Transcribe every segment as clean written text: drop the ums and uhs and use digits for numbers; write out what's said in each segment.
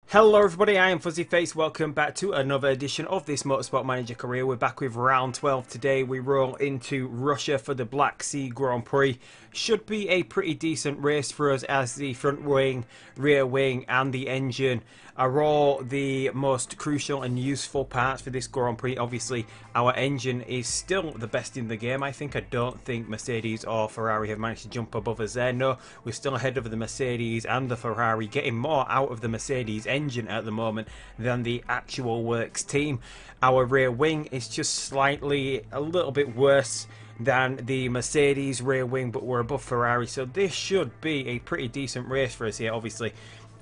Hello everybody, I am Fuzzy Face. Welcome back to another edition of this Motorsport Manager career. We're back with round 12 today. We roll into Russia for the Black Sea Grand Prix. Should be a pretty decent race for us as the front wing, rear wing and the engine are all the most crucial and useful parts for this Grand Prix. Obviously, our engine is still the best in the game. I don't think Mercedes or Ferrari have managed to jump above us there. No, we're still ahead of the Mercedes and the Ferrari, getting more out of the Mercedes engine at the moment than the actual works team. Our rear wing is just slightly a little bit worse than the Mercedes rear wing, but we're above Ferrari, so this should be a pretty decent race for us here. Obviously,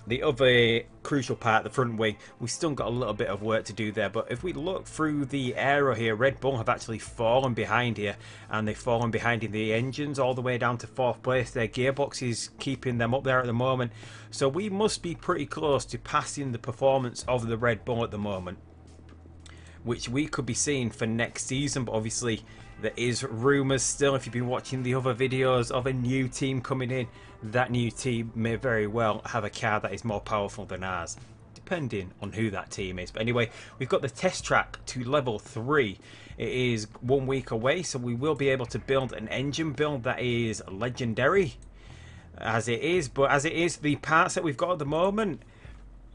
the other crucial part, the front wing, we've still got a little bit of work to do there. But if we look through the Aero here, Red Bull have actually fallen behind here, and they've fallen behind in the engines all the way down to 4th place. Their gearbox is keeping them up there at the moment, so we must be pretty close to passing the performance of the Red Bull at the moment, which we could be seeing for next season. But obviously there is rumours still, if you've been watching the other videos, of a new team coming in. That new team may very well have a car that is more powerful than ours, depending on who that team is. But anyway, we've got the test track to level 3. It is 1 week away, so we will be able to build an engine build that is legendary as it is. But as it is, the parts that we've got at the moment,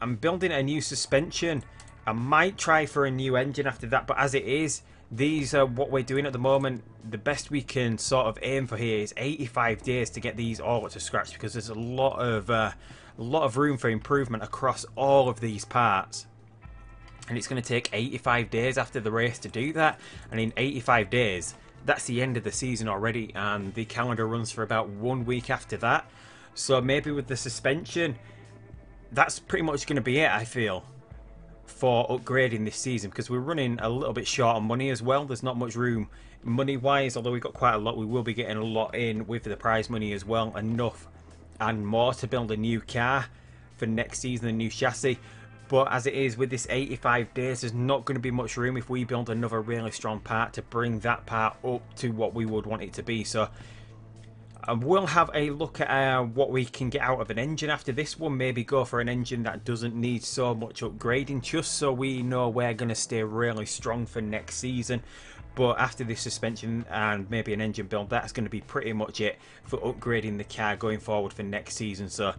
I'm building a new suspension. I might try for a new engine after that, but as it is, these are what we're doing at the moment. The best we can sort of aim for here is 85 days to get these all up to scratch, because there's a lot of room for improvement across all of these parts, and it's going to take 85 days after the race to do that. And in 85 days, that's the end of the season already, and the calendar runs for about 1 week after that. So maybe with the suspension, that's pretty much going to be it, I feel, for upgrading this season, because we're running a little bit short on money as well. There's not much room money wise, although we've got quite a lot. We will be getting a lot in with the prize money as well, enough and more to build a new car for next season, a new chassis. But as it is, with this 85 days, there's not going to be much room if we build another really strong part to bring that part up to what we would want it to be. So we'll have a look at what we can get out of an engine after this one. Maybe go for an engine that doesn't need so much upgrading, just so we know we're going to stay really strong for next season. But after this suspension and maybe an engine build, that's going to be pretty much it for upgrading the car going forward for next season. So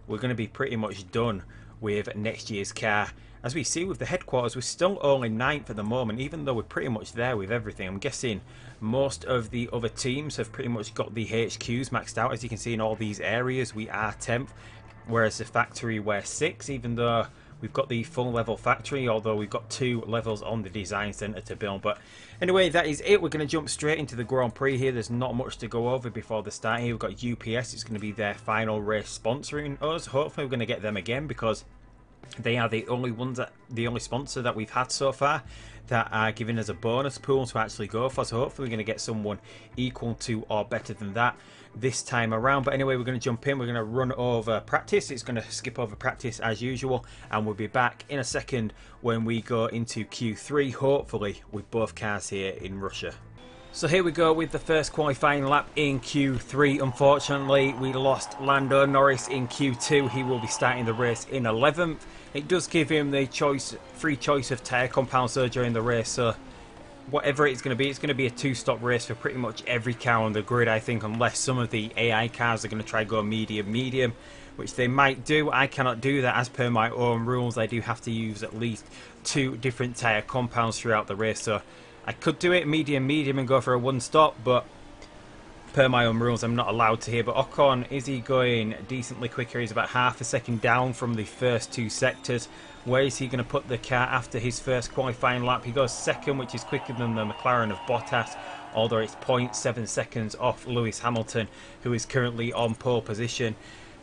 we're going to be pretty much done with next year's car. As we see with the headquarters, we're still only 9th at the moment, even though we're pretty much there with everything. I'm guessing most of the other teams have pretty much got the HQs maxed out. As you can see in all these areas, we are 10th, whereas the factory, we're 6th, even though we've got the full level factory, although we've got 2 levels on the design centre to build. But anyway, that is it. We're going to jump straight into the Grand Prix here. There's not much to go over before the start here. We've got UPS. It's going to be their final race sponsoring us. Hopefully we're going to get them again, because they are the only sponsor that we've had so far that are giving us a bonus pool to actually go for. So hopefully we're going to get someone equal to or better than that this time around. But anyway, we're going to jump in. We're going to run over practice. It's going to skip over practice as usual, and we'll be back in a second when we go into Q3, hopefully with both cars here in Russia. So here we go with the first qualifying lap in Q3. Unfortunately, we lost Lando Norris in Q2. He will be starting the race in 11th. It does give him the free choice of tyre compounds during the race. So whatever it's going to be a 2-stop race for pretty much every car on the grid, I think, unless some of the AI cars are going to try go medium, which they might do. I cannot do that as per my own rules. I do have to use at least 2 different tyre compounds throughout the race. So I could do it medium and go for a 1-stop, but per my own rules I'm not allowed to here. But Ocon, is he going decently quicker? He's about half a second down from the first 2 sectors. Where is he going to put the car after his first qualifying lap? He goes second, which is quicker than the McLaren of Bottas, although it's 0.7 seconds off Lewis Hamilton, who is currently on pole position.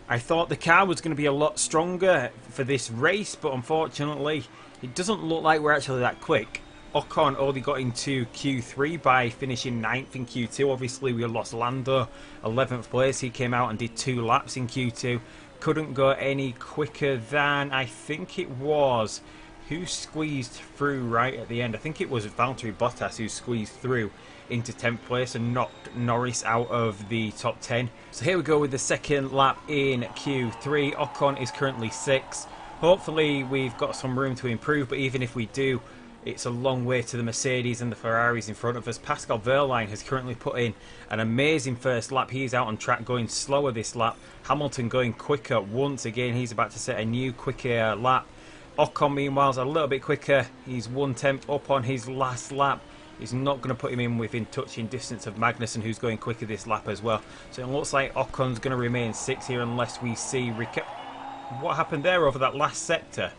I thought the car was going to be a lot stronger for this race, but unfortunately it doesn't look like we're actually that quick. Ocon only got into Q3 by finishing 9th in Q2. Obviously we lost Lando, 11th place. He came out and did 2 laps in Q2. Couldn't go any quicker than, I think it was, who squeezed through right at the end? I think it was Valtteri Bottas who squeezed through into 10th place and knocked Norris out of the top 10. So here we go with the second lap in Q3. Ocon is currently 6th. Hopefully we've got some room to improve, but even if we do, it's a long way to the Mercedes and the Ferraris in front of us. Pascal Wehrlein has currently put in an amazing first lap. He's out on track going slower this lap. Hamilton going quicker once again. He's about to set a new quicker lap. Ocon meanwhile is a little bit quicker. He's 1/10 up on his last lap. He's not going to put him in within touching distance of Magnussen, who's going quicker this lap as well. So it looks like Ocon's going to remain 6th here unless we see what happened there over that last sector.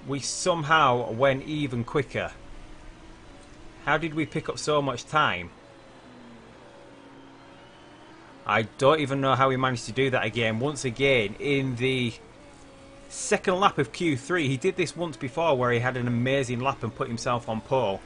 We somehow went even quicker. How did we pick up so much time? I don't even know how we managed to do that again. Once again, in the second lap of Q3, he did this once before where he had an amazing lap and put himself on pole.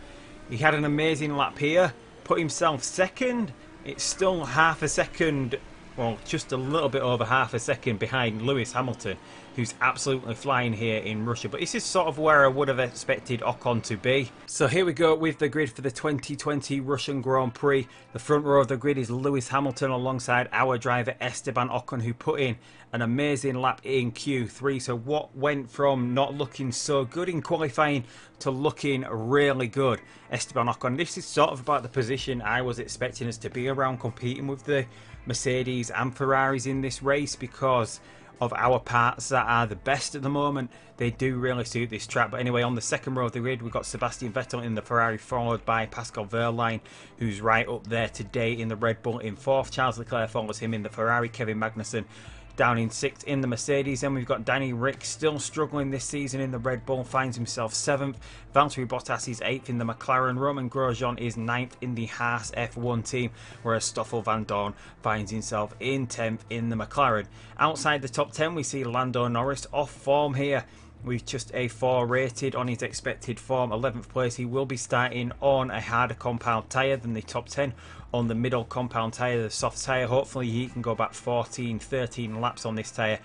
He had an amazing lap here, put himself second. It's still half a second, well, just a little bit over half a second behind Lewis Hamilton, who's absolutely flying here in Russia. But this is sort of where I would have expected Ocon to be. So here we go with the grid for the 2020 Russian Grand Prix. The front row of the grid is Lewis Hamilton alongside our driver Esteban Ocon, who put in an amazing lap in Q3. So what went from not looking so good in qualifying to looking really good? Esteban Ocon, this is sort of about the position I was expecting us to be around, competing with the Mercedes and Ferraris in this race, because of our parts that are the best at the moment. They do really suit this track. But anyway, on the second row of the grid, we've got Sebastian Vettel in the Ferrari, followed by Pascal Wehrlein, who's right up there today in the Red Bull in 4th. Charles Leclerc follows him in the Ferrari. Kevin Magnussen down in 6th in the Mercedes. Then we've got Danny Rick, still struggling this season in the Red Bull, finds himself 7th. Valtteri Bottas is 8th in the McLaren. Romain Grosjean is 9th in the Haas F1 team, whereas Stoffel van Dorn finds himself in 10th in the McLaren. Outside the top 10, we see Lando Norris off form here with just a 4 rated on his expected form. 11th place. He will be starting on a harder compound tyre than the top 10 on the middle compound tyre, the soft tyre. Hopefully he can go back 13 laps on this tyre.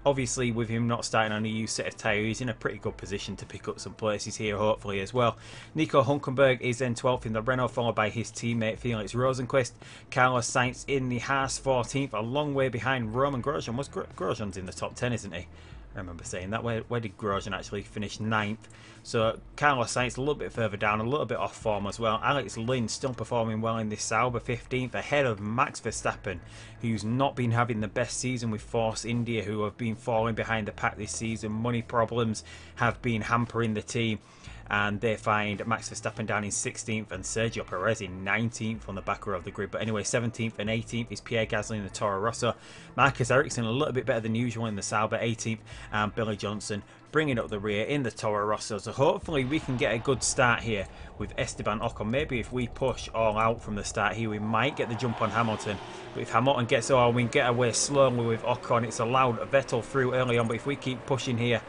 Obviously, with him not starting on a new set of tyre, he's in a pretty good position to pick up some places here, hopefully, as well. Nico Hülkenberg is then 12th in the Renault, followed by his teammate Felix Rosenqvist. Carlos Sainz in the Haas 14th, a long way behind Romain Grosjean. Grosjean's in the top 10, isn't he? I remember saying that. Where did Grosjean actually finish 9th? So Carlos Sainz a little bit further down, a little bit off form as well. Alex Lynn still performing well in this Sauber, 15th, ahead of Max Verstappen, who's not been having the best season with Force India, who have been falling behind the pack this season. Money problems have been hampering the team, and they find Max Verstappen down in 16th and Sergio Perez in 19th on the back row of the grid. But anyway, 17th and 18th is Pierre Gasly in the Toro Rosso. Marcus Ericsson a little bit better than usual in the Sauber, 18th, and Billy Johnson bringing up the rear in the Toro Rosso. So hopefully we can get a good start here with Esteban Ocon. Maybe if we push all out from the start here, we might get the jump on Hamilton. But if Hamilton gets all, we can get away slowly with Ocon. It's allowed Vettel through early on, but if we keep pushing here,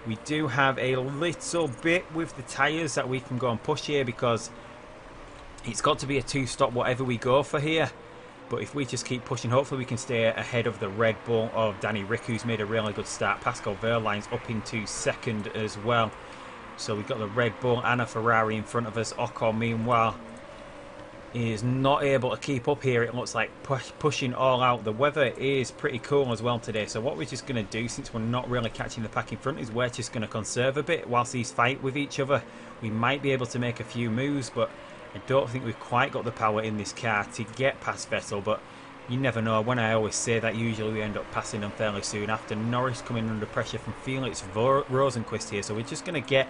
we do have a little bit with the tyres that we can go and push here, because it's got to be a 2-stop whatever we go for here. But if we just keep pushing, hopefully we can stay ahead of the Red Bull of Danny Rick, who's made a really good start. Pascal Wehrlein's up into 2nd as well. So we've got the Red Bull and a Ferrari in front of us. Ocon, meanwhile, is not able to keep up here. It looks like pushing all out. The weather is pretty cool as well today. So what we're just going to do, since we're not really catching the pack in front, is we're just going to conserve a bit whilst these fight with each other. We might be able to make a few moves, but I don't think we've quite got the power in this car to get past Vettel, but you never know. When I always say that, usually we end up passing them fairly soon after. Norris coming under pressure from Felix Rosenqvist here, so we're just going to get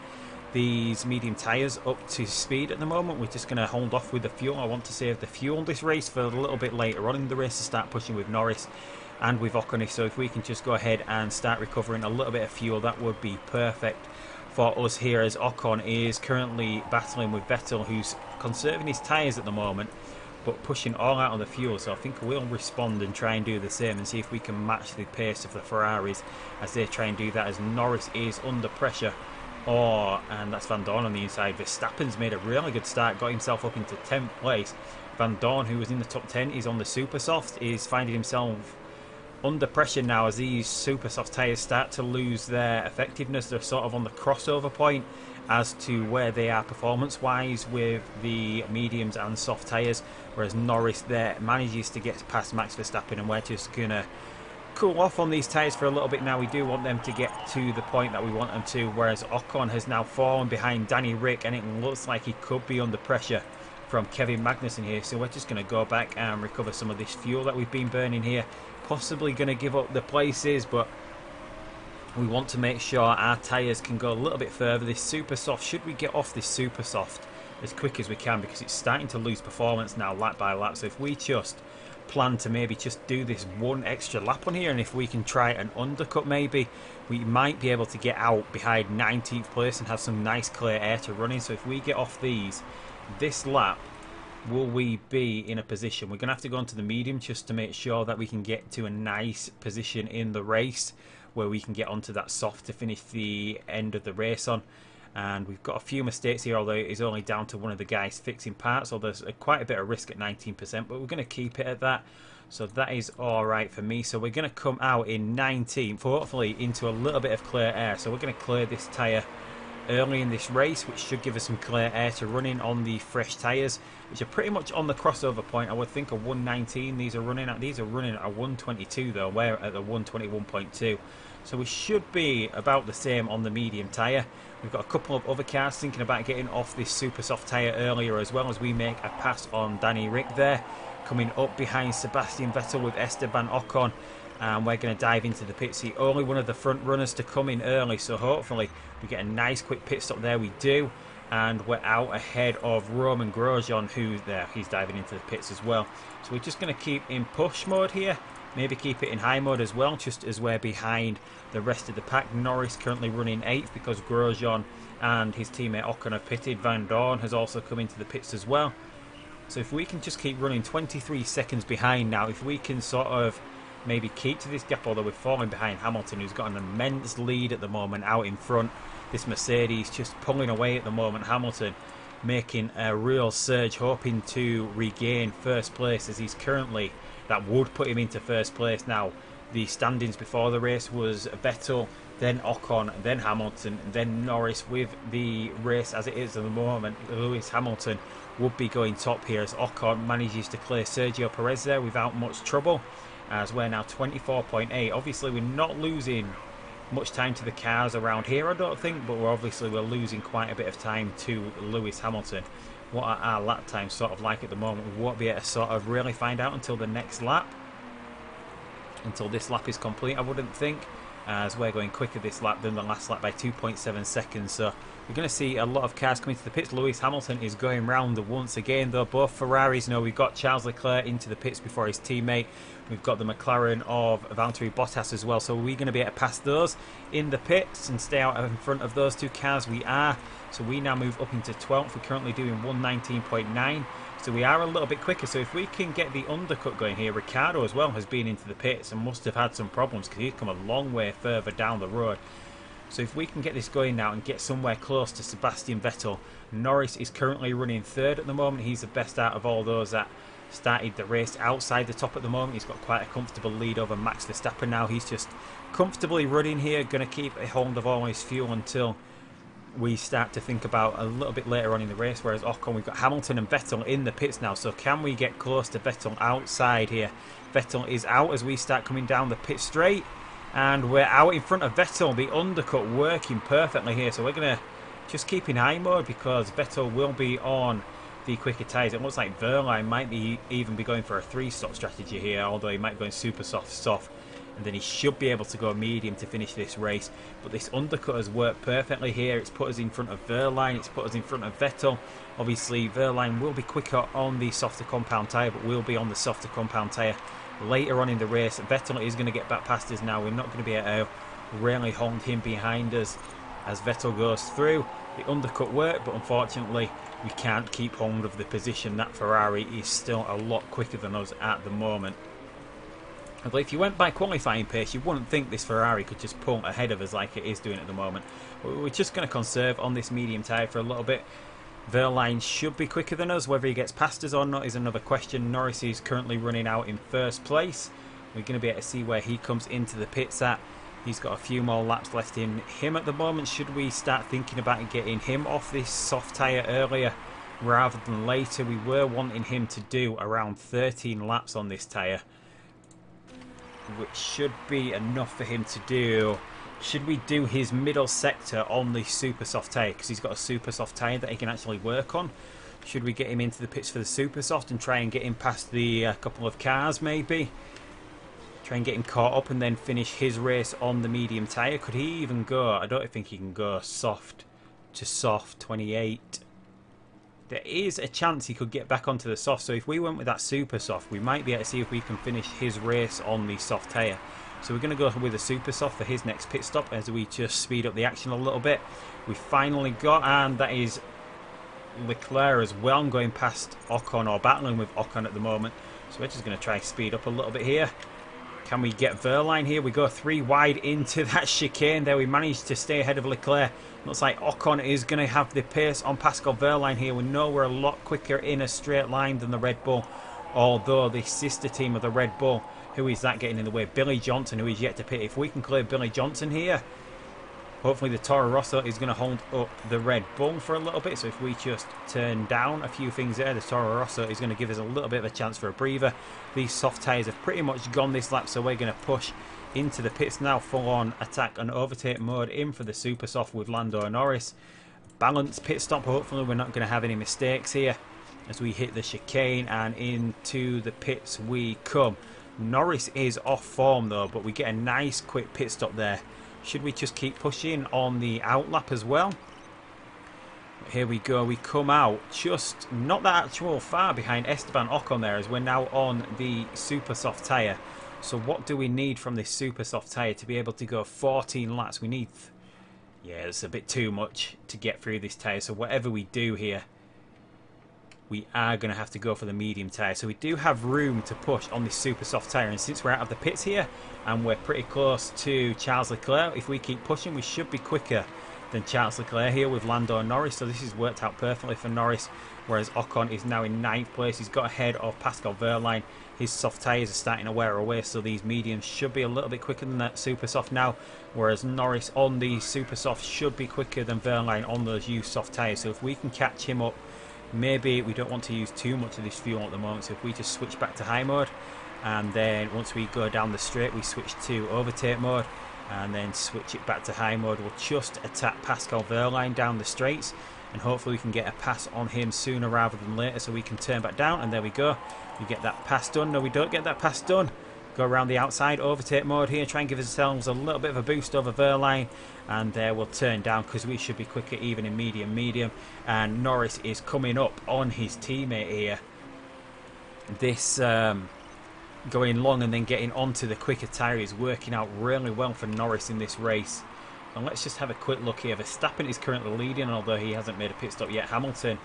these medium tyres up to speed at the moment. We're just going to hold off with the fuel. I want to save the fuel this race for a little bit later on in the race to start pushing with Norris and with Ocon. So if we can just go ahead and start recovering a little bit of fuel, that would be perfect for us here, as Ocon is currently battling with Vettel, who's conserving his tyres at the moment but pushing all out on the fuel. So I think we'll respond and try and do the same and see if we can match the pace of the Ferraris as they try and do that, as Norris is under pressure. And that's Van Dorn on the inside. Verstappen's made a really good start, got himself up into 10th place. Van Dorn, who was in the top 10, is on the super soft, is finding himself under pressure now as these super soft tyres start to lose their effectiveness. They're sort of on the crossover point as to where they are performance wise with the mediums and soft tyres, whereas Norris there manages to get past Max Verstappen, and we're just gonna cool off on these tyres for a little bit now. We do want them to get to the point that we want them to, whereas Ocon has now fallen behind Danny Rick, and it looks like he could be under pressure from Kevin Magnussen here. So we're just going to go back and recover some of this fuel that we've been burning here. Possibly going to give up the places, but we want to make sure our tyres can go a little bit further. This super soft, should we get off this super soft as quick as we can, because it's starting to lose performance now lap by lap. So if we just plan to maybe just do this one extra lap on here, and if we can try an undercut, maybe we might be able to get out behind 19th place and have some nice clear air to run in. So if we get off these this lap, will we be in a position? We're gonna have to go onto the medium just to make sure that we can get to a nice position in the race where we can get onto that soft to finish the end of the race on. And we've got a few mistakes here, although it is only down to one of the guys fixing parts, so there's quite a bit of risk at 19%, but we're going to keep it at that. So that is alright for me. So we're going to come out in 19th, hopefully into a little bit of clear air. So we're going to clear this tyre early in this race, which should give us some clear air to run in on the fresh tyres, which are pretty much on the crossover point. I would think a 119 these are running at. These are running at a 122 though, we're at the 121.2. So we should be about the same on the medium tyre. We've got a couple of other cars thinking about getting off this super soft tyre earlier, as well as we make a pass on Danny Rick there. Coming up behind Sebastian Vettel with Esteban Ocon. And we're going to dive into the pits. The only one of the front runners to come in early, so hopefully we get a nice quick pit stop there. We do, and we're out ahead of Roman Grosjean, who's there. He's diving into the pits as well. So we're just going to keep in push mode here, maybe keep it in high mode as well, just as we're behind the rest of the pack. Norris currently running 8th because Grosjean and his teammate Ocon have pitted. Van Dorn has also come into the pits as well. So if we can just keep running 23 seconds behind now, if we can sort of maybe keep to this gap, although we're falling behind Hamilton, who's got an immense lead at the moment out in front. This Mercedes just pulling away at the moment. Hamilton making a real surge, hoping to regain first place, as he's currently, that would put him into first place now. The standings before the race was Vettel, then Ocon, then Hamilton, then Norris. With the race as it is at the moment, Lewis Hamilton would be going top here, as Ocon manages to clear Sergio Perez there without much trouble, as we're now 24.8. Obviously we're not losing much time to the cars around here, I don't think, but we're losing quite a bit of time to Lewis Hamilton. What are our lap times sort of like at the moment? We won't be able to sort of really find out until the next lap, until this lap is complete, I wouldn't think, as we're going quicker this lap than the last lap by 2.7 seconds. So we're going to see a lot of cars coming to the pits. Lewis Hamilton is going round once again, though both Ferraris know. We've got Charles Leclerc into the pits before his teammate. We've got the McLaren of Valtteri Bottas as well. So are we going to be able to pass those in the pits and stay out in front of those two cars? We are. So we now move up into 12th. We're currently doing 119.9. So we are a little bit quicker. So if we can get the undercut going here, Ricciardo as well has been into the pits and must have had some problems because he's come a long way further down the road. So if we can get this going now and get somewhere close to Sebastian Vettel. Norris is currently running 3rd at the moment. He's the best out of all those that started the race outside the top at the moment. He's got quite a comfortable lead over Max Verstappen now. He's just comfortably running here, going to keep a hold of all his fuel until we start to think about a little bit later on in the race. Whereas Ocon, we've got Hamilton and Vettel in the pits now. So can we get close to Vettel outside here? Vettel is out as we start coming down the pit straight, and we're out in front of Vettel. The undercut working perfectly here. So we're going to just keep in high mode because Vettel will be on the quicker tyres. It looks like Wehrlein might even be going for a 3-stop strategy here, although he might go in super soft, and then he should be able to go medium to finish this race. But this undercut has worked perfectly here. It's put us in front of Wehrlein, it's put us in front of Vettel. Obviously Wehrlein will be quicker on the softer compound tyre, but will be on the softer compound tyre later on in the race. Vettel is going to get back past us now. We're not going to be able to really hold him behind us as Vettel goes through. The undercut worked, but unfortunately we can't keep hold of the position. That Ferrari is still a lot quicker than us at the moment. Although if you went by qualifying pace, you wouldn't think this Ferrari could just pull ahead of us like it is doing at the moment. But we're just going to conserve on this medium tyre for a little bit. Wehrlein should be quicker than us. Whether he gets past us or not is another question. Norris is currently running out in 1st place. We're going to be able to see where he comes into the pits at. He's got a few more laps left in him at the moment. Should we start thinking about getting him off this soft tyre earlier rather than later? We were wanting him to do around 13 laps on this tyre. which should be enough for him to do. Should we do his middle sector on the super soft tyre, because he's got a super soft tyre that he can actually work on? Should we get him into the pits for the super soft and try and get him past the couple of cars maybe? Try and get him caught up and then finish his race on the medium tyre. Could he even go? I don't think he can go soft to soft 28. There is a chance he could get back onto the soft, so if we went with that super soft, we might be able to see if we can finish his race on the soft tyre. So we're going to go with a super soft for his next pit stop as we just speed up the action a little bit. We finally got, and that is Leclerc as well. I'm going past Ocon, or battling with Ocon at the moment. So we're just going to try and speed up a little bit here. Can we get Verline here? We go 3 wide into that chicane there. We managed to stay ahead of Leclerc. Looks like Ocon is going to have the pace on Pascal Verline here. We know we're a lot quicker in a straight line than the Red Bull. Although the sister team of the Red Bull, who is that getting in the way? Billy Johnson, who is yet to pit. If we can clear Billy Johnson here, hopefully the Toro Rosso is going to hold up the Red Bull for a little bit. So if we just turn down a few things there, the Toro Rosso is going to give us a little bit of a chance for a breather. These soft tyres have pretty much gone this lap, so we're going to push into the pits now. Full on attack and overtake mode in for the super soft with Lando Norris. Balanced pit stop. Hopefully we're not going to have any mistakes here as we hit the chicane and into the pits we come. Norris is off form though, but we get a nice quick pit stop there. Should we just keep pushing on the outlap as well? Here we go. We come out just not that actual far behind Esteban Ocon there, as we're now on the super soft tyre. So what do we need from this super soft tyre to be able to go 14 laps? We need, yeah, it's a bit too much to get through this tyre. So whatever we do here, we are going to have to go for the medium tyre. So we do have room to push on this super soft tyre. And since we're out of the pits here and we're pretty close to Charles Leclerc, if we keep pushing, we should be quicker than Charles Leclerc here with Lando Norris. So this has worked out perfectly for Norris, whereas Ocon is now in 9th place. He's got ahead of Pascal Verline. His soft tyres are starting to wear away, so these mediums should be a little bit quicker than that super soft now, whereas Norris on the super soft should be quicker than Verline on those used soft tyres. So if we can catch him up, maybe we don't want to use too much of this fuel at the moment, so if we just switch back to high mode, and then once we go down the straight we switch to overtake mode, and then switch it back to high mode, we'll just attack Pascal Verline down the straights, and hopefully we can get a pass on him sooner rather than later, so we can turn back down. And there we go, we get that pass done. No, we don't get that pass done. Go around the outside, overtake mode here, try and give ourselves a little bit of a boost over Verline, and there we'll turn down because we should be quicker even in medium. And Norris is coming up on his teammate here. This going long and then getting onto the quicker tyre is working out really well for Norris in this race. And let's just have a quick look here. Verstappen is currently leading, although he hasn't made a pit stop yet. Hamilton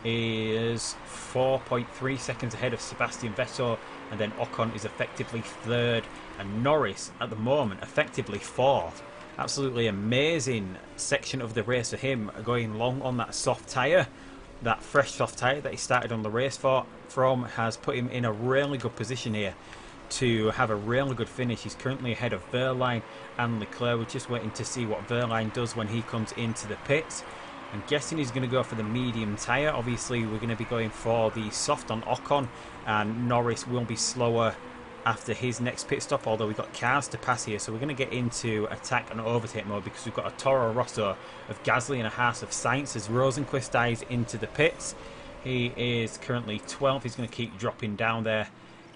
is 4.3 seconds ahead of Sebastian Vettel, and then Ocon is effectively 3rd, and Norris at the moment effectively 4th. Absolutely amazing section of the race for him, going long on that soft tyre. That fresh soft tyre that he started on the race from has put him in a really good position here to have a really good finish. He's currently ahead of Verline and Leclerc. We're just waiting to see what Verline does when he comes into the pits. I'm guessing he's going to go for the medium tyre. Obviously we're going to be going for the soft on Ocon, and Norris will be slower after his next pit stop, although we've got cars to pass here. So we're going to get into attack and overtake mode because we've got a Toro Rosso of Gasly and a Haas of Sainz as Rosenquist dives into the pits. He is currently 12th. He's going to keep dropping down there,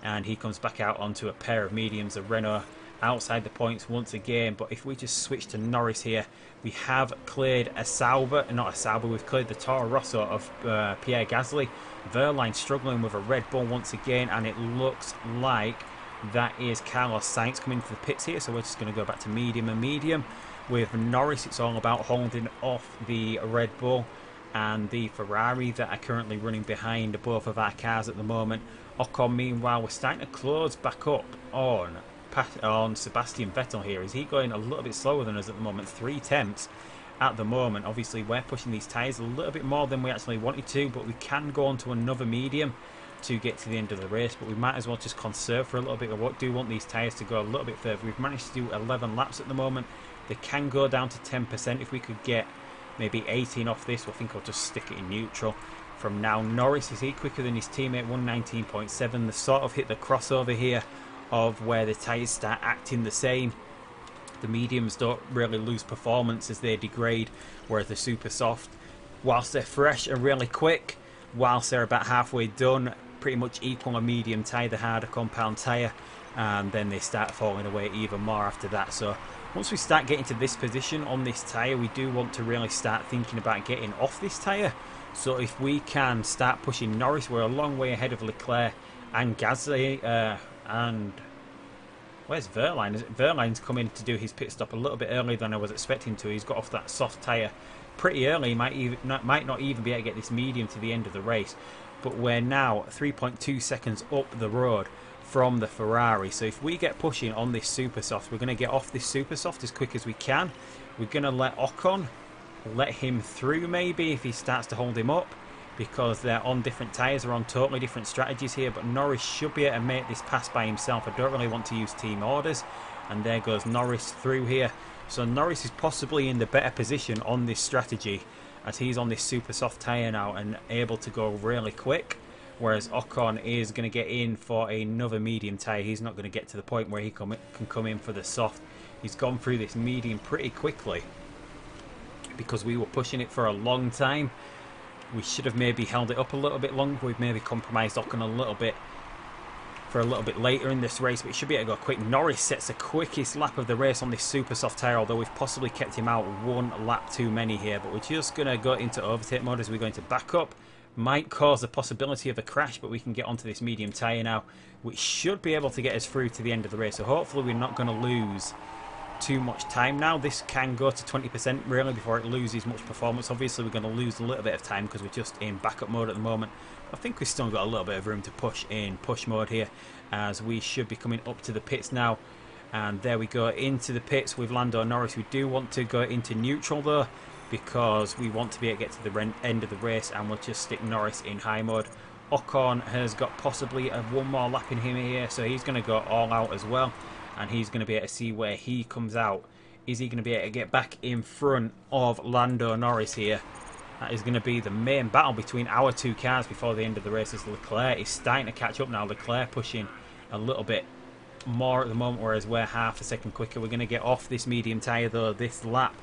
and he comes back out onto a pair of mediums, a Renault, outside the points once again. But if we just switch to Norris here, we have cleared a Sauber, not a Sauber, we've cleared the Toro Rosso of Pierre Gasly. Verline struggling with a Red Bull once again, and it looks like that is Carlos Sainz coming into the pits here. So we're just going to go back to medium and medium. With Norris, it's all about holding off the Red Bull and the Ferrari that are currently running behind both of our cars at the moment. Ocon, meanwhile, we're starting to close back up on Sebastian Vettel here. Is he going a little bit slower than us at the moment? 3 tenths at the moment. Obviously we're pushing these tyres a little bit more than we actually wanted to, but we can go on to another medium to get to the end of the race, but we might as well just conserve for a little bit. I do want these tyres to go a little bit further. We've managed to do 11 laps at the moment. They can go down to 10%. If we could get maybe 18 off this, I think I'll just stick it in neutral from now. Norris, is he quicker than his teammate? 119.7. They sort of hit the crossover here of where the tyres start acting the same. The mediums don't really lose performance as they degrade, whereas the super soft, whilst they're fresh and really quick, whilst they're about halfway done, pretty much equal a medium tyre, the harder compound tyre, and then they start falling away even more after that. So once we start getting to this position on this tyre, we do want to really start thinking about getting off this tyre. So if we can start pushing Norris, we're a long way ahead of Leclerc and Gasly, and where's Verline? Verline's come in to do his pit stop a little bit earlier than I was expecting to. He's got off that soft tyre pretty early. He might not even be able to get this medium to the end of the race. But we're now 3.2 seconds up the road from the Ferrari. So if we get pushing on this super soft, we're going to get off this super soft as quick as we can. We're going to let Ocon, let him through maybe if he starts to hold him up, because they're on different tyres, they're on totally different strategies here. But Norris should be able to make this pass by himself. I don't really want to use team orders. And there goes Norris through here. So Norris is possibly in the better position on this strategy, as he's on this super soft tyre now and able to go really quick. Whereas Ocon is going to get in for another medium tyre. He's not going to get to the point where he can come in for the soft. He's gone through this medium pretty quickly because we were pushing it for a long time. We should have maybe held it up a little bit longer. We've maybe compromised Ocon a little bit for a little bit later in this race, but it should be able to go quick. Norris sets the quickest lap of the race on this super soft tyre, although we've possibly kept him out one lap too many here. But we're just going to go into overtake mode as we're going to back up. Might cause the possibility of a crash, but we can get onto this medium tyre now, which should be able to get us through to the end of the race. So hopefully we're not going to lose too much time now. This can go to 20% really before it loses much performance. Obviously we're going to lose a little bit of time because we're just in backup mode at the moment. I think we've still got a little bit of room to push in push mode here, as we should be coming up to the pits now. And there we go, into the pits with Lando Norris. We do want to go into neutral though, because we want to be able to get to the end of the race, and we'll just stick Norris in high mode. Ocon has got possibly one more lap in him here, so he's going to go all out as well. And he's going to be able to see where he comes out. Is he going to be able to get back in front of Lando Norris here? That is going to be the main battle between our two cars before the end of the race, as Leclerc is starting to catch up now. Leclerc pushing a little bit more at the moment, whereas we're half a second quicker. We're going to get off this medium tyre though this lap.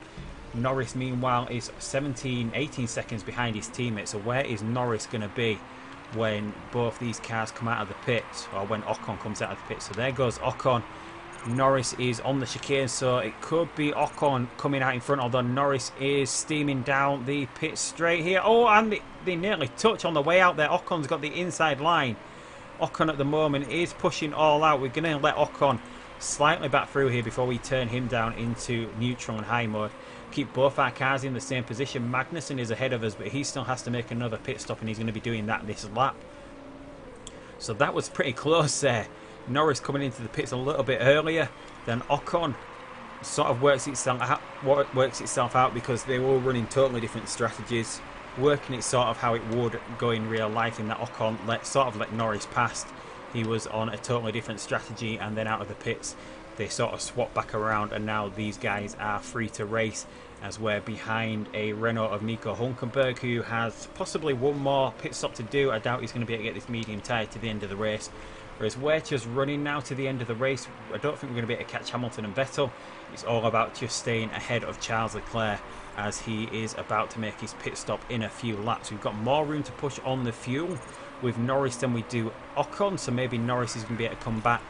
Norris meanwhile is 18 seconds behind his teammate. So where is Norris going to be when both these cars come out of the pits, or when Ocon comes out of the pits? So there goes Ocon. Norris is on the chicane, so it could be Ocon coming out in front, although Norris is steaming down the pit straight here. Oh, and they nearly touch on the way out there. Ocon's got the inside line. Ocon at the moment is pushing all out. We're going to let Ocon slightly back through here before we turn him down into neutral and high mode. Keep both our cars in the same position. Magnussen is ahead of us, but he still has to make another pit stop, and he's going to be doing that this lap. So that was pretty close there. Norris coming into the pits a little bit earlier than Ocon. Sort of works itself out because they were running totally different strategies, working it sort of how it would go in real life, in that Ocon let Norris past. He was on a totally different strategy, and then out of the pits they sort of swap back around, and now these guys are free to race, as we're behind a Renault of Nico Hülkenberg, who has possibly one more pit stop to do. I doubt he's going to be able to get this medium tyre to the end of the race. Whereas we're just running now to the end of the race. I don't think we're going to be able to catch Hamilton and Vettel. It's all about just staying ahead of Charles Leclerc, as he is about to make his pit stop in a few laps. We've got more room to push on the fuel with Norris than we do Ocon, so maybe Norris is going to be able to come back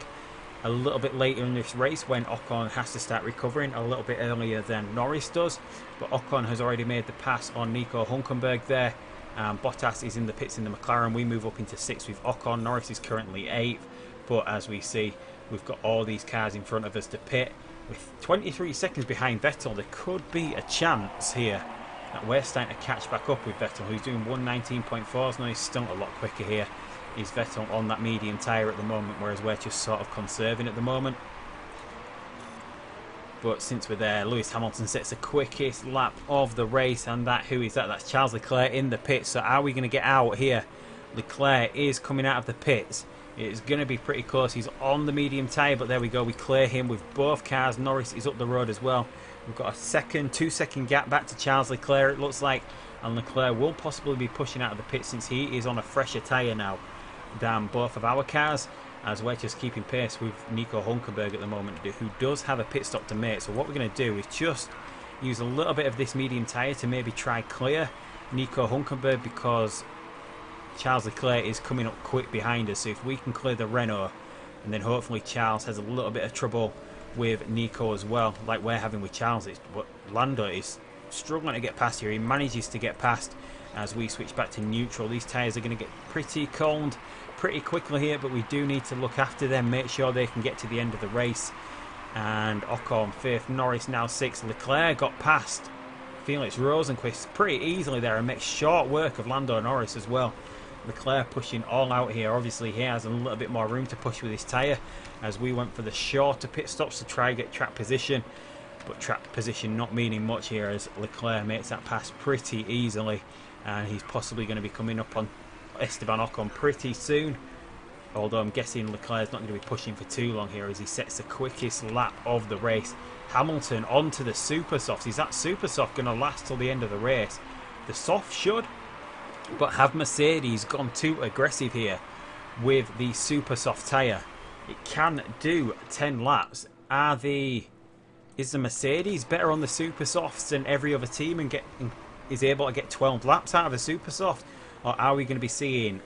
a little bit later in this race when Ocon has to start recovering a little bit earlier than Norris does. But Ocon has already made the pass on Nico Hülkenberg there. Bottas is in the pits in the McLaren. We move up into 6th with Ocon. Norris is currently 8th, but as we see, we've got all these cars in front of us to pit. With 23 seconds behind Vettel, there could be a chance here that we're starting to catch back up with Vettel, who's doing 119.4s now. He's still a lot quicker here. Is Vettel on that medium tyre at the moment, whereas we're just sort of conserving at the moment. But since we're there, Lewis Hamilton sets the quickest lap of the race, and who is that? That's Charles Leclerc in the pits. So are we going to get out here? Leclerc is coming out of the pits. It's going to be pretty close. He's on the medium tyre, but there we go. We clear him with both cars. Norris is up the road as well. We've got a 2-second gap back to Charles Leclerc, it looks like. And Leclerc will possibly be pushing out of the pit since he is on a fresher tyre now than both of our cars. as we're just keeping pace with Nico Hulkenberg at the moment, who does have a pit stop to make. So what we're going to do is just use a little bit of this medium tyre to maybe try clear Nico Hulkenberg, because Charles Leclerc is coming up quick behind us. So if we can clear the Renault, and then hopefully Charles has a little bit of trouble with Nico as well, like we're having with Charles. But Lando is struggling to get past here. He manages to get past as we switch back to neutral. These tyres are going to get pretty cold pretty quickly here, but we do need to look after them, make sure they can get to the end of the race. And Ocon 5th, Norris now 6th. Leclerc got past Felix Rosenqvist pretty easily there and makes short work of Lando Norris as well. Leclerc pushing all out here. Obviously he has a little bit more room to push with his tyre, as we went for the shorter pit stops to try and get track position, but track position not meaning much here, as Leclerc makes that pass pretty easily, and he's possibly going to be coming up on Esteban Ocon pretty soon, although I'm guessing Leclerc's not going to be pushing for too long here as he sets the quickest lap of the race. Hamilton onto the super softs. Is that super soft going to last till the end of the race? The soft should, but have Mercedes gone too aggressive here with the super soft tyre? It can do 10 laps. Is the Mercedes better on the super softs than every other team and is able to get 12 laps out of a super soft? Or are we going to be seeing,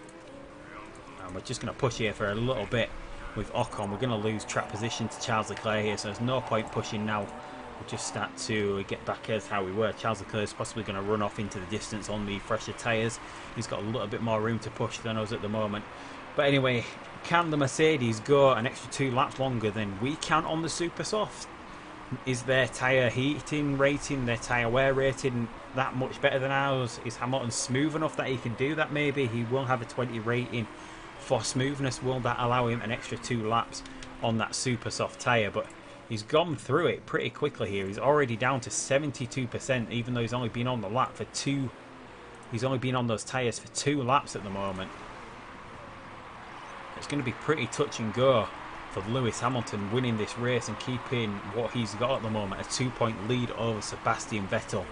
and we're just going to push here for a little bit with Ocon, we're going to lose track position to Charles Leclerc here, so there's no point pushing now. We'll just start to get back as how we were. Charles Leclerc is possibly going to run off into the distance on the fresher tyres. He's got a little bit more room to push than us at the moment. But anyway, can the Mercedes go an extra 2 laps longer than we can on the super soft? Is their tyre heating rating, their tyre wear rating that much better than ours? Is Hamilton smooth enough that he can do that? Maybe he will have a 20 rating for smoothness. Will that allow him an extra 2 laps on that super soft tyre? But he's gone through it pretty quickly here. He's already down to 72%, even though he's only been on the lap for 2. He's only been on those tyres for 2 laps at the moment. It's going to be pretty touch and go for Lewis Hamilton winning this race and keeping what he's got at the moment, a 2-point lead over Sebastian Vettel.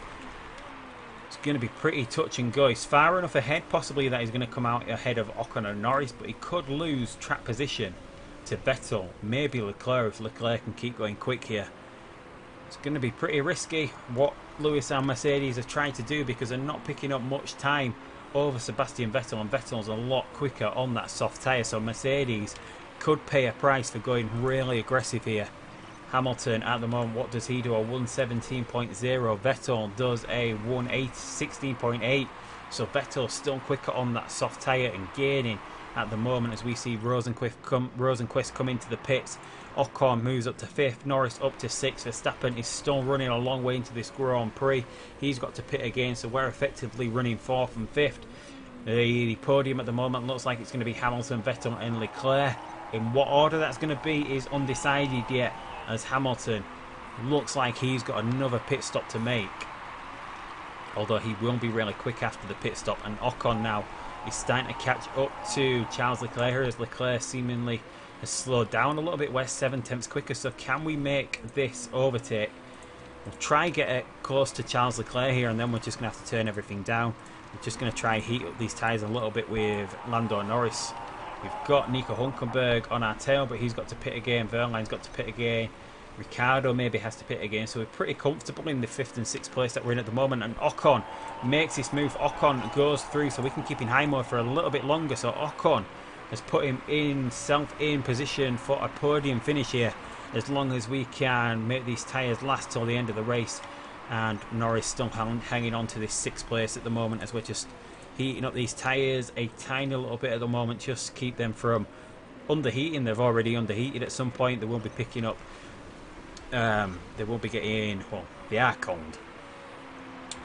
It's going to be pretty touch and go. He's far enough ahead possibly that he's going to come out ahead of Ocon and Norris, but he could lose track position to Vettel, maybe Leclerc, if Leclerc can keep going quick here. It's going to be pretty risky what Lewis and Mercedes are trying to do, because they're not picking up much time over Sebastian Vettel, and Vettel's a lot quicker on that soft tyre, so Mercedes could pay a price for going really aggressive here. Hamilton at the moment, what does he do? A 117.0. Vettel does a 16.8. So Vettel's still quicker on that soft tyre and gaining at the moment as we see Rosenqvist come into the pits. Ocon moves up to 5th, Norris up to 6th. Verstappen is still running a long way into this Grand Prix. He's got to pit again, so we're effectively running 4th and 5th. The podium at the moment looks like it's going to be Hamilton, Vettel and Leclerc. In what order that's going to be is undecided yet, as Hamilton looks like he's got another pit stop to make, although he will be really quick after the pit stop. And Ocon now is starting to catch up to Charles Leclerc, as Leclerc seemingly has slowed down a little bit. We're 7/10 quicker, so can we make this overtake? We'll try and get it close to Charles Leclerc here, and then we're just going to have to turn everything down. We're just going to try and heat up these tyres a little bit with Lando Norris. We've got Nico Hulkenberg on our tail, but he's got to pit again. Verline's got to pit again. Ricciardo maybe has to pit again. So we're pretty comfortable in the 5th and 6th place that we're in at the moment. And Ocon makes this move. Ocon goes through, so we can keep in high mode for a little bit longer. So Ocon has put himself in position for a podium finish here, as long as we can make these tyres last till the end of the race. And Norris still hanging on to this 6th place at the moment, as we're just heating up these tyres a tiny little bit at the moment, just keep them from underheating. They've already underheated at some point. They will be picking up, they will be getting, well, they are cold,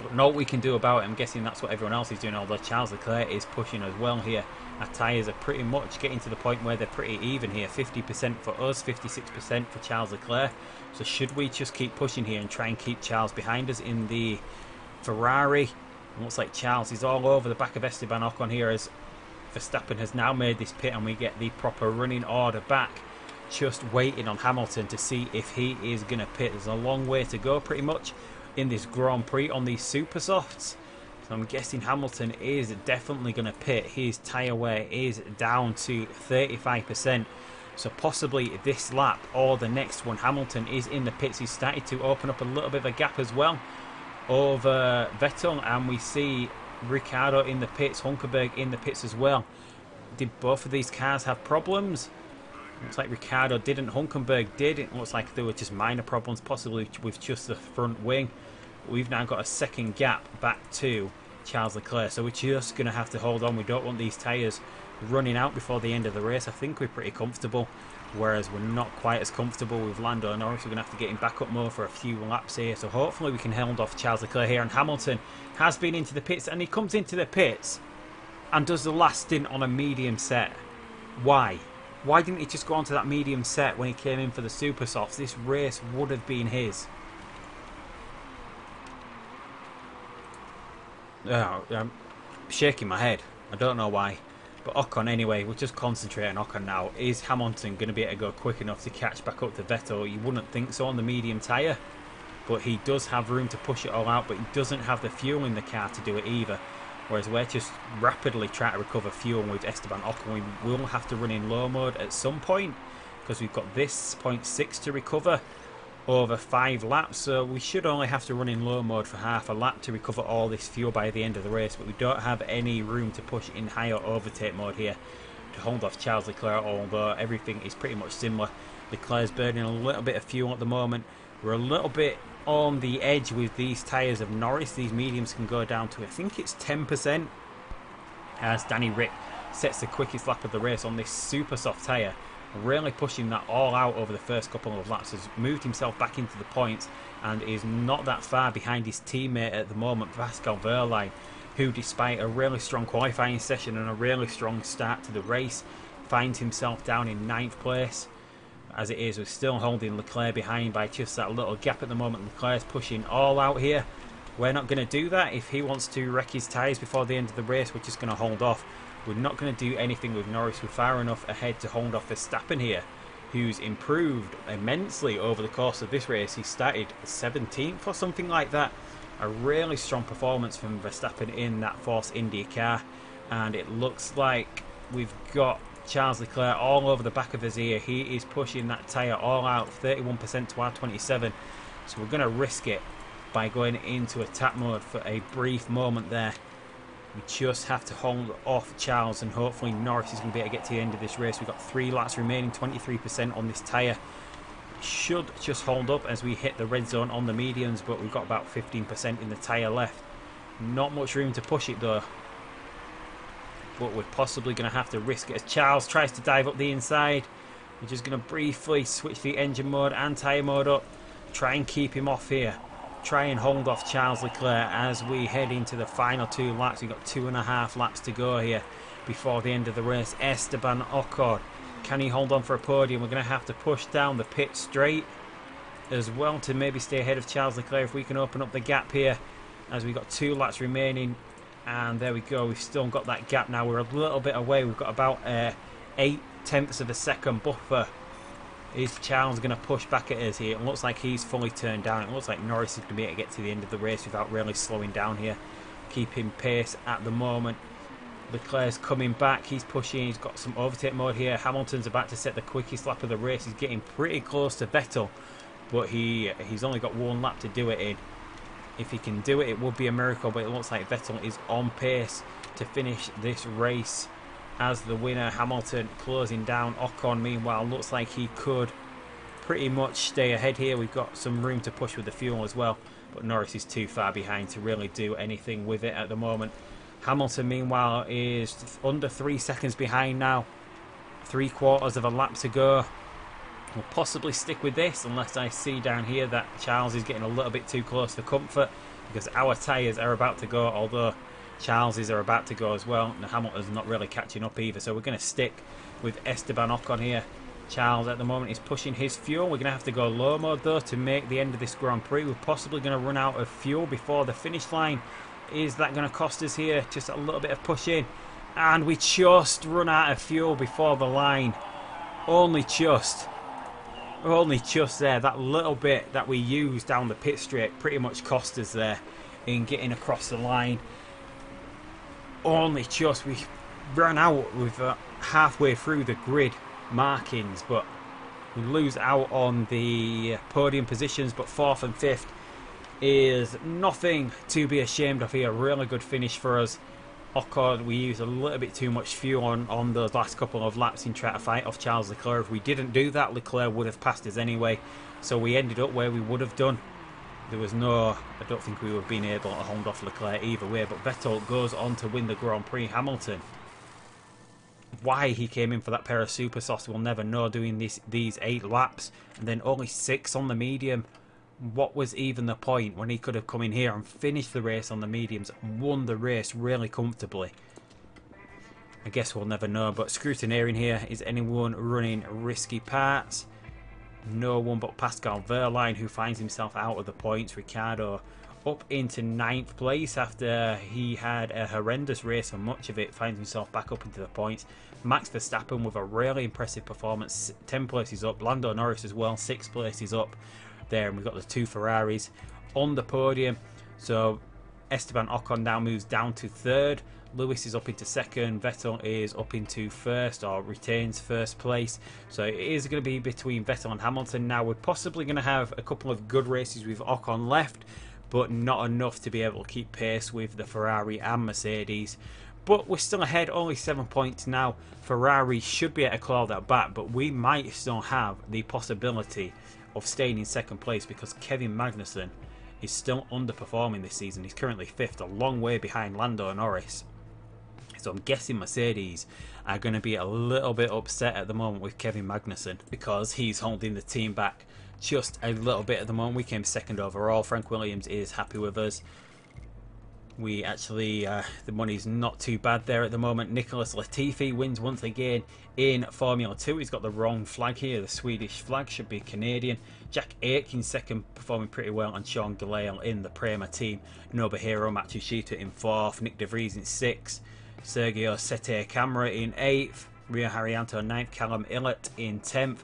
but not what we can do about it. I'm guessing that's what everyone else is doing, although Charles Leclerc is pushing as well here. Our tyres are pretty much getting to the point where they're pretty even here, 50% for us, 56% for Charles Leclerc. So should we just keep pushing here and try and keep Charles behind us in the Ferrari? It looks like Charles is all over the back of Esteban Ocon here, as Verstappen has now made this pit and we get the proper running order back. Just waiting on Hamilton to see if he is going to pit. There's a long way to go pretty much in this Grand Prix on these super softs. So I'm guessing Hamilton is definitely going to pit. His tyre wear is down to 35%. So possibly this lap or the next one, Hamilton is in the pits. He's started to open up a little bit of a gap as well over Vettel. And we see Ricciardo in the pits, Hulkenberg in the pits as well. Did both of these cars have problems? Looks like Ricciardo didn't, Hulkenberg did. It looks like there were just minor problems, possibly with just the front wing. We've now got a second gap back to Charles Leclerc, so we're just going to have to hold on. We don't want these tyres running out before the end of the race. I think we're pretty comfortable, whereas we're not quite as comfortable with Lando Norris. We're going to have to get him back up more for a few laps here, so hopefully we can hold off Charles Leclerc here. And Hamilton has been into the pits, and he comes into the pits and does the last stint on a medium set. Why? Why didn't he just go onto that medium set when he came in for the super softs? This race would have been his. Oh, I'm shaking my head. I don't know why. But Ocon anyway, we'll just concentrate on Ocon now. Is Hamilton going to be able to go quick enough to catch back up to Vettel? You wouldn't think so on the medium tyre. But he does have room to push it all out, but he doesn't have the fuel in the car to do it either. Whereas we're just rapidly trying to recover fuel with Esteban Ocon. We will have to run in low mode at some point, because we've got this 0.6 to recover over 5 laps, so we should only have to run in low mode for half a lap to recover all this fuel by the end of the race. But we don't have any room to push in higher overtake mode here to hold off Charles Leclerc, although everything is pretty much similar. Leclerc's burning a little bit of fuel at the moment. We're a little bit on the edge with these tyres of Norris. These mediums can go down to, I think it's 10%, as Danny Rick sets the quickest lap of the race on this super soft tyre. Really pushing that all out over the first couple of laps. Has moved himself back into the points and is not that far behind his teammate at the moment, Pascal Wehrlein, who despite a really strong qualifying session and a really strong start to the race finds himself down in 9th place. As it is, we're still holding Leclerc behind by just that little gap at the moment. Leclerc's pushing all out here. We're not going to do that. If he wants to wreck his tyres before the end of the race, we're just going to hold off. We're not going to do anything with Norris. We're far enough ahead to hold off Verstappen here, who's improved immensely over the course of this race. He started 17th or something like that. A really strong performance from Verstappen in that Force Indycar. And it looks like we've got Charles Leclerc all over the back of his ear. He is pushing that tyre all out, 31% to our 27. So we're going to risk it by going into attack mode for a brief moment there. We just have to hold off Charles, and hopefully Norris is going to be able to get to the end of this race. We've got 3 laps remaining, 23% on this tyre. Should just hold up as we hit the red zone on the mediums, but we've got about 15% in the tyre left. Not much room to push it though. But we're possibly going to have to risk it as Charles tries to dive up the inside. We're just going to briefly switch the engine mode and tyre mode up. Try and keep him off here. Try and hold off Charles Leclerc as we head into the final 2 laps. We've got 2.5 laps to go here before the end of the race. Esteban Ocon, can he hold on for a podium? We're going to have to push down the pit straight as well to maybe stay ahead of Charles Leclerc if we can open up the gap here, as we've got 2 laps remaining. And there we go, we've still got that gap now. We're a little bit away. We've got about 0.8 of a second buffer. Is Charles going to push back at us here? It looks like he's fully turned down. It looks like Norris is going to be able to get to the end of the race without really slowing down here. Keeping pace at the moment. Leclerc's coming back. He's pushing. He's got some overtake mode here. Hamilton's about to set the quickest lap of the race. He's getting pretty close to Vettel, but he's only got 1 lap to do it in. If he can do it, it would be a miracle, but it looks like Vettel is on pace to finish this race as the winner. Hamilton closing down. Ocon, meanwhile, looks like he could pretty much stay ahead here. We've got some room to push with the fuel as well, but Norris is too far behind to really do anything with it at the moment. Hamilton, meanwhile, is under 3 seconds behind now. 3/4 of a lap to go. We'll possibly stick with this unless I see down here that Charles is getting a little bit too close for comfort, because our tyres are about to go, although Charles's are about to go as well, and Hamilton's not really catching up either. So we're going to stick with Esteban Ocon here. Charles at the moment is pushing his fuel. We're going to have to go low mode though to make the end of this Grand Prix. We're possibly going to run out of fuel before the finish line. Is that going to cost us here? Just a little bit of pushing, and we just run out of fuel before the line. Only just there. That little bit that we used down the pit straight pretty much cost us there in getting across the line. only just. We ran out with halfway through the grid markings, but we lose out on the podium positions. But 4th and 5th is nothing to be ashamed of here. Really good finish for us. Ocon, we used a little bit too much fuel on those last couple of laps in trying to fight off Charles Leclerc. If we didn't do that, Leclerc would have passed us anyway. So we ended up where we would have done. There was no, I don't think we would have been able to hold off Leclerc either way. But Vettel goes on to win the Grand Prix. Hamilton, why he came in for that pair of super softs, we'll never know, doing these 8 laps. And then only 6 on the medium. What was even the point when he could have come in here and finished the race on the mediums and won the race really comfortably? I guess we'll never know, but scrutineering here, is anyone running risky parts? No one but Pascal Wehrlein, who finds himself out of the points. Ricciardo up into 9th place after he had a horrendous race and much of it, finds himself back up into the points. Max Verstappen with a really impressive performance, 10 places up. Lando Norris as well, 6 places up there, and we've got the 2 Ferraris on the podium. So Esteban Ocon now moves down to 3rd. Lewis is up into 2nd. Vettel is up into 1st, or retains 1st place. So it is going to be between Vettel and Hamilton. Now we're possibly going to have a couple of good races with Ocon left, but not enough to be able to keep pace with the Ferrari and Mercedes. But we're still ahead, only 7 points now. Ferrari should be able to claw that back, but we might still have the possibility of staying in 2nd place because Kevin Magnussen is still underperforming this season. He's currently 5th, a long way behind Lando Norris. So I'm guessing Mercedes are going to be a little bit upset at the moment with Kevin Magnussen because he's holding the team back just a little bit at the moment. We came 2nd overall. Frank Williams is happy with us. We actually, the money's not too bad there at the moment. Nicholas Latifi wins once again in Formula 2. He's got the wrong flag here. The Swedish flag should be Canadian. Jack Aitken 2nd, performing pretty well, and Sean Gelael in the Prema team. Nobuhiro Matsushita in 4th. Nick De Vries in 6th. Sergio Sete Camara in 8th. Rio Haryanto 9th. Callum Ilott in 10th.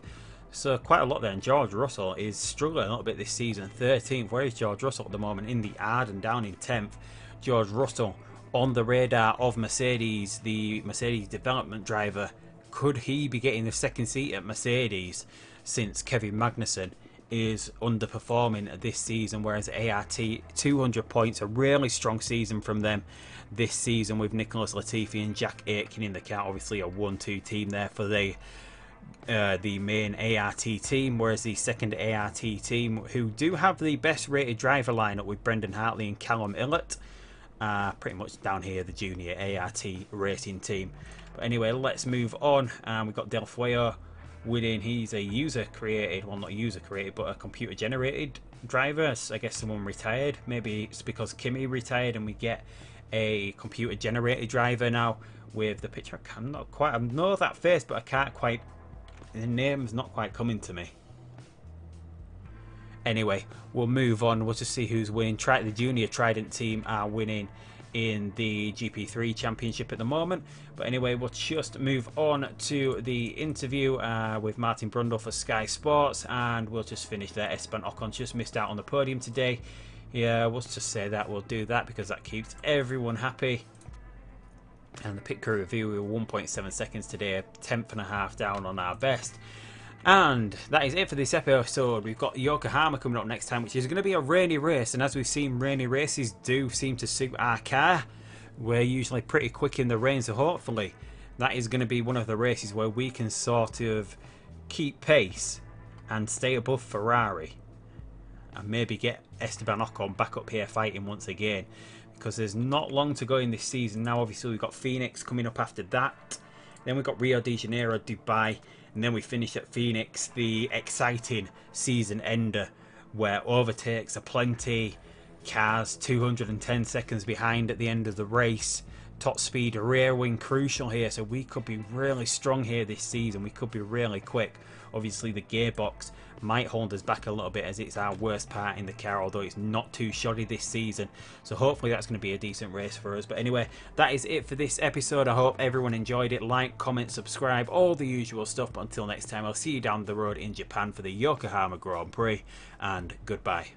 So quite a lot there, and George Russell is struggling a little bit this season. 13th. Where is George Russell at the moment? In the Arden, down in 10th. George Russell on the radar of Mercedes, the Mercedes development driver. Could he be getting the 2nd seat at Mercedes since Kevin Magnussen is underperforming this season, whereas ART 200 points, a really strong season from them this season with Nicholas Latifi and Jack Aitken in the car. Obviously a 1-2 team there for the main ART team, whereas the 2nd ART team, who do have the best rated driver lineup with Brendan Hartley and Callum Ilott, pretty much down here, the junior ART racing team. But anyway, let's move on. We've got Del Fuego winning. He's a user created, well, not user created, but a computer generated driver. So I guess someone retired. Maybe it's because Kimi retired and we get a computer generated driver now with the picture. I'm not quite, I know that face, but I can't quite, the name's not quite coming to me. Anyway, we'll move on. We'll just see who's winning. The junior Trident team are winning in the GP3 championship at the moment. But anyway, we'll just move on to the interview with Martin Brundle for Sky Sports, and we'll just finish there. Esteban Ocon just missed out on the podium today. Yeah, we'll just say that. We'll do that because that keeps everyone happy. And the pit crew review, we were 1.7 seconds today, a 10th.5 down on our best. And that is it for this episode. We've got Yokohama coming up next time, which is going to be a rainy race. And as we've seen, rainy races do seem to suit our car. We're usually pretty quick in the rain, so hopefully that is going to be one of the races where we can sort of keep pace and stay above Ferrari. And maybe get Esteban Ocon back up here fighting once again. Because there's not long to go in this season. Now obviously we've got Phoenix coming up after that. Then we've got Rio de Janeiro, Dubai. And then we finish at Phoenix, the exciting season ender, where overtakes are plenty, cars 210 seconds behind at the end of the race, top speed rear wing crucial here, so we could be really strong here this season. We could be really quick. Obviously the gearbox might hold us back a little bit as it's our worst part in the car, although it's not too shoddy this season, so hopefully that's going to be a decent race for us. But anyway, that is it for this episode. I hope everyone enjoyed it. Like, comment, subscribe, all the usual stuff. But until next time, I'll see you down the road in Japan for the Yokohama Grand Prix, and goodbye.